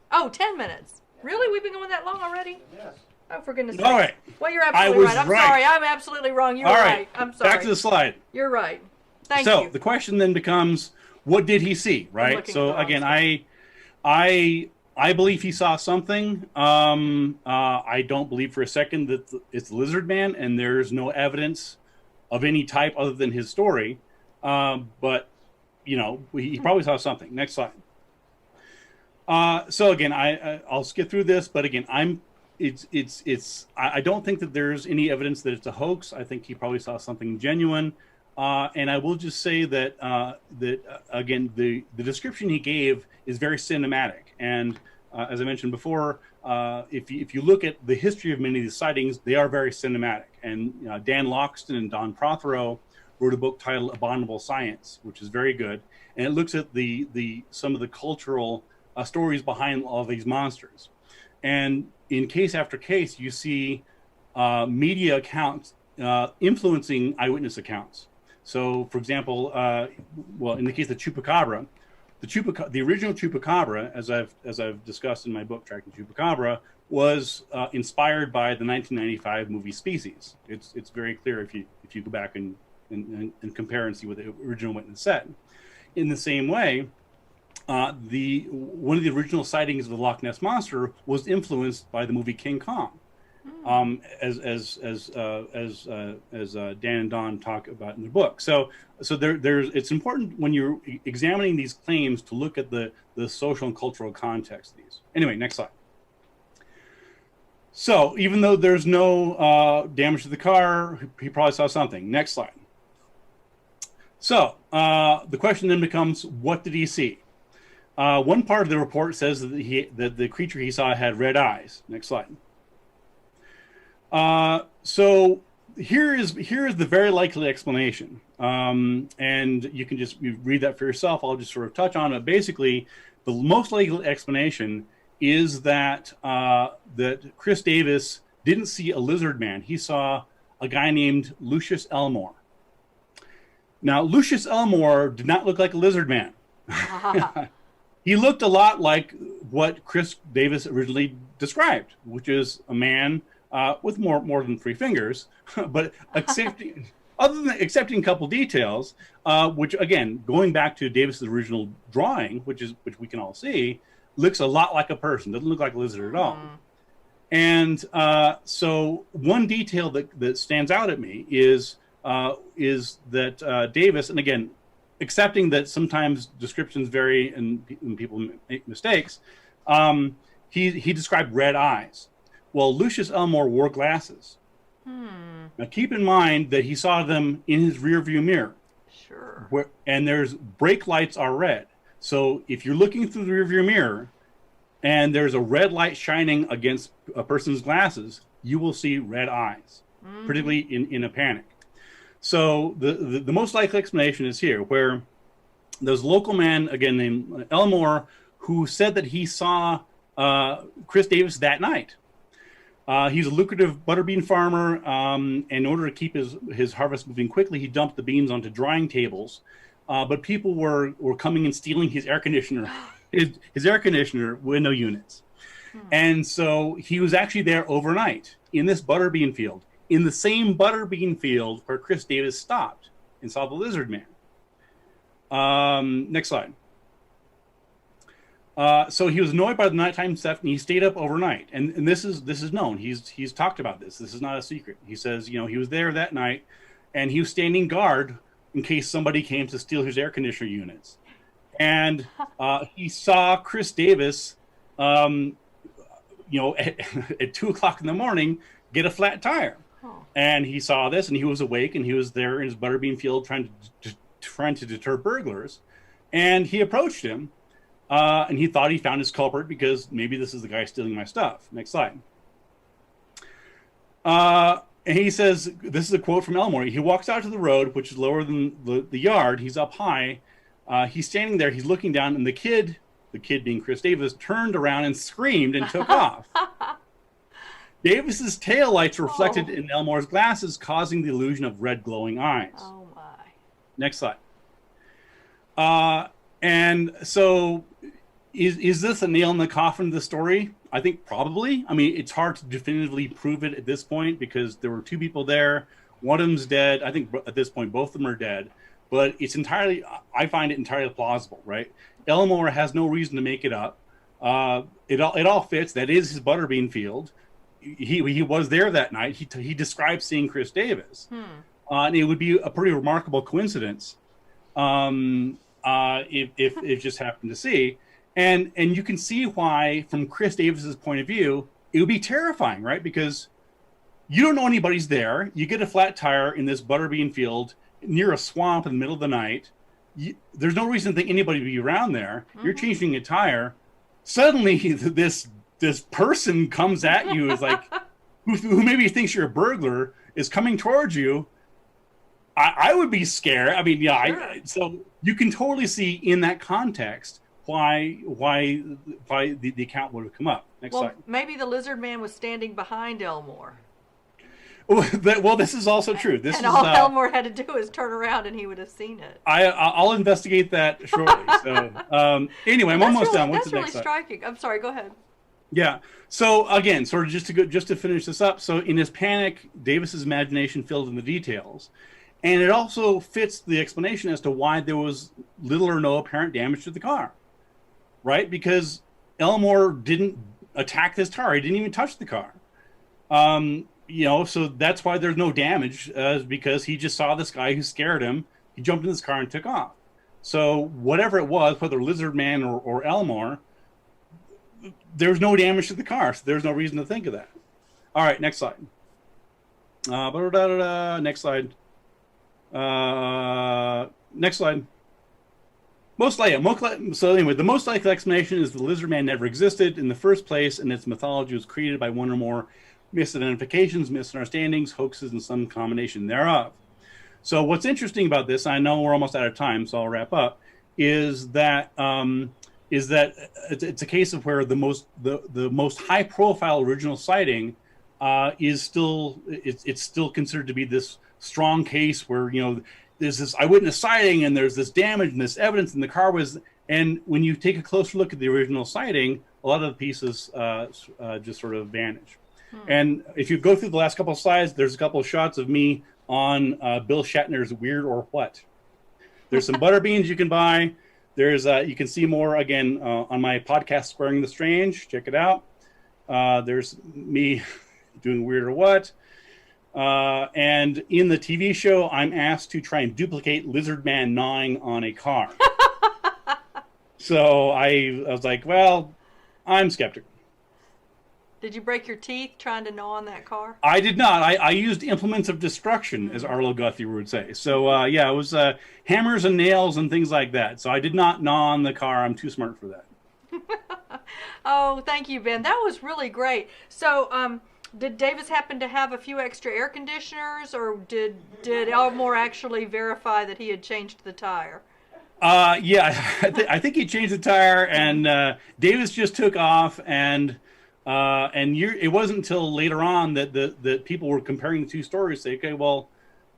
Oh, 10 minutes. Really? We've been going that long already? Yes. Oh, for goodness sake. All right. Well, you're I absolutely was right. I'm right. sorry. I'm absolutely wrong. You're All right. I'm sorry. Back to the slide. You're right. Thank So you. the question then becomes, what did he see? Right. looking So at the again, wrong I believe he saw something. I don't believe for a second that it's the lizard man, and there's no evidence of any type other than his story. But you know, he probably saw something. Next slide. So again, I'll skip through this, but again, I don't think that there's any evidence that it's a hoax. I think he probably saw something genuine. And I will just say that again, the description he gave is very cinematic. And as I mentioned before, if you look at the history of many of these sightings, they are very cinematic. And Dan Loxton and Don Prothero wrote a book titled Abominable Science, which is very good, and it looks at some of the cultural stories behind all these monsters. And in case after case, you see media accounts influencing eyewitness accounts. So, for example, well, in the case of Chupacabra, the original Chupacabra, as I've discussed in my book Tracking Chupacabra, was inspired by the 1995 movie Species. It's very clear if you go back and compare and see what the original witness said. In the same way, one of the original sightings of the Loch Ness Monster was influenced by the movie King Kong. As Dan and Don talk about in the book. So it's important when you're examining these claims to look at the social and cultural context of these. Anyway, next slide. So even though there's no damage to the car, he probably saw something. Next slide. So the question then becomes, what did he see? One part of the report says that the creature he saw had red eyes. Next slide. So here is the very likely explanation, and you can just read that for yourself. I'll just sort of touch on it. Basically, the most likely explanation is that that Chris Davis didn't see a lizard man. He saw a guy named Lucius Elmore. Now, Lucius Elmore did not look like a lizard man. He looked a lot like what Chris Davis originally described, which is a man with more than 3 fingers, but accepting a couple details, which again, going back to Davis's original drawing, which we can all see, looks a lot like a person. Doesn't look like a lizard at all. And so one detail that stands out at me is that Davis, and again, accepting that sometimes descriptions vary and people make mistakes, he described red eyes. Well, Lucius Elmore wore glasses. Now, keep in mind that he saw them in his rearview mirror. Sure. And there's brake lights are red. So if you're looking through the rearview mirror and there's a red light shining against a person's glasses, you will see red eyes, particularly in a panic. So the most likely explanation is here, where there's a local man, again, named Elmore, who said that he saw Chris Davis that night. He's a lucrative butterbean farmer. In order to keep his harvest moving quickly, he dumped the beans onto drying tables. But people were coming and stealing his air conditioner, his air conditioner window units. And so he was actually there overnight in this butterbean field, in the same butterbean field where Chris Davis stopped and saw the lizard man. Next slide. So he was annoyed by the nighttime theft, and he stayed up overnight. And this is known. He's talked about this. This is not a secret. He says, he was there that night, and he was standing guard in case somebody came to steal his air conditioner units. And he saw Chris Davis, at 2:00 in the morning, get a flat tire. And he saw this, and he was awake, and he was there in his butterbean field trying to deter burglars. And he approached him. And he thought he found his culprit because maybe this is the guy stealing my stuff. Next slide. And he says, this is a quote from Elmore. He walks out to the road, which is lower than the yard. He's up high. He's standing there. He's looking down, and the kid being Chris Davis, turned around and screamed and took off. Davis's tail lights reflected in Elmore's glasses, causing the illusion of red glowing eyes. Oh my. Next slide. And so is this a nail in the coffin of the story? I think probably. I mean, it's hard to definitively prove it at this point because there were two people there. One of them's dead. I think at this point, both of them are dead. But it's entirely, I find it entirely plausible, right? Elmore has no reason to make it up. It all fits. That is his butterbean field. He was there that night. He described seeing Chris Davis. And it would be a pretty remarkable coincidence if it just happened to see. And you can see why, from Chris Davis's point of view, it would be terrifying, right? Because you don't know anybody's there. You get a flat tire in this butterbean field near a swamp in the middle of the night. There's no reason to think anybody would be around there. You're changing a tire. Suddenly, this person comes at you, is like, who maybe thinks you're a burglar, is coming towards you. I would be scared. I mean, yeah. Sure. So you can totally see in that context why the account would have come up. Next slide. Maybe the lizard man was standing behind Elmore. Well, this is also true. All Elmore had to do is turn around and he would have seen it. I'll investigate that shortly. So anyway, I'm almost done. What's the next slide? That's really striking. I'm sorry. Go ahead. Yeah. So again, sort of just to finish this up. So in his panic, Davis's imagination filled in the details, and it also fits the explanation as to why there was little or no apparent damage to the car, right? Because Elmore didn't attack this car. He didn't even touch the car. So that's why there's no damage, because he just saw this guy who scared him. He jumped in this car and took off. So whatever it was, whether Lizard Man or Elmore, there's no damage to the car. So there's no reason to think of that. All right, next slide. Next slide. Next slide. So anyway, the most likely explanation is the Lizard Man never existed in the first place, and its mythology was created by one or more misidentifications, misunderstandings, hoaxes, and some combination thereof. So what's interesting about this, I know we're almost out of time, so I'll wrap up, is that it's a case of where the most high-profile original sighting is still considered to be this strong case where there's this eyewitness sighting and there's this damage and this evidence and the car was. And when you take a closer look at the original sighting, a lot of the pieces just sort of vanish. And if you go through the last couple of slides, there's a couple of shots of me on Bill Shatner's Weird or What. There's some butter beans you can buy. There's you can see more again on my podcast, Squaring the Strange. Check it out. There's me doing Weird or What. And in the TV show, I'm asked to try and duplicate Lizard Man gnawing on a car. So I was like, well, I'm skeptical. Did you break your teeth trying to gnaw on that car? I did not. I used implements of destruction, as Arlo Guthrie would say. So, yeah, it was hammers and nails and things like that. So I did not gnaw on the car. I'm too smart for that. Oh, thank you, Ben. That was really great. So, did Davis happen to have a few extra air conditioners, or did Elmore actually verify that he had changed the tire? Yeah, I think he changed the tire, and Davis just took off, and it wasn't until later on that people were comparing the two stories. Say, okay, well,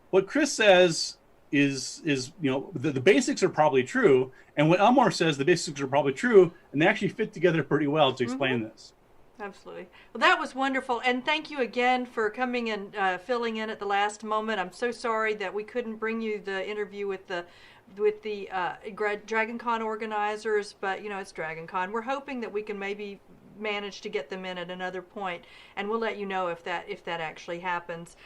what Chris says is the basics are probably true, and what Elmore says, the basics are probably true, and they actually fit together pretty well to explain this. Absolutely. Well, that was wonderful, and thank you again for coming and filling in at the last moment. I'm so sorry that we couldn't bring you the interview with the Dragoncon organizers, but it's Dragoncon. We're hoping that we can maybe manage to get them in at another point, and we'll let you know if that actually happens.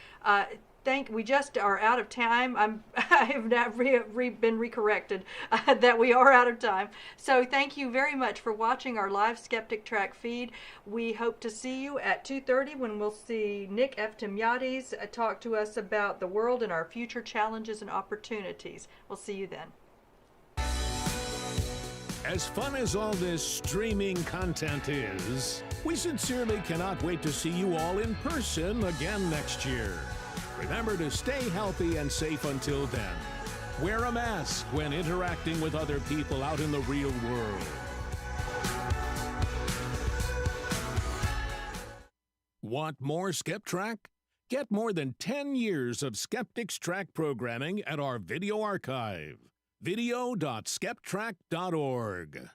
We just are out of time. I have not been recorrected that we are out of time. So thank you very much for watching our live Skeptic Track feed. We hope to see you at 2:30 when we'll see Nick Eftimiades talk to us about the world and our future challenges and opportunities. We'll see you then. As fun as all this streaming content is, we sincerely cannot wait to see you all in person again next year. Remember to stay healthy and safe until then. Wear a mask when interacting with other people out in the real world. Want more Skeptrack? Get more than 10 years of Skeptics Track programming at our video archive, video.skeptrack.org.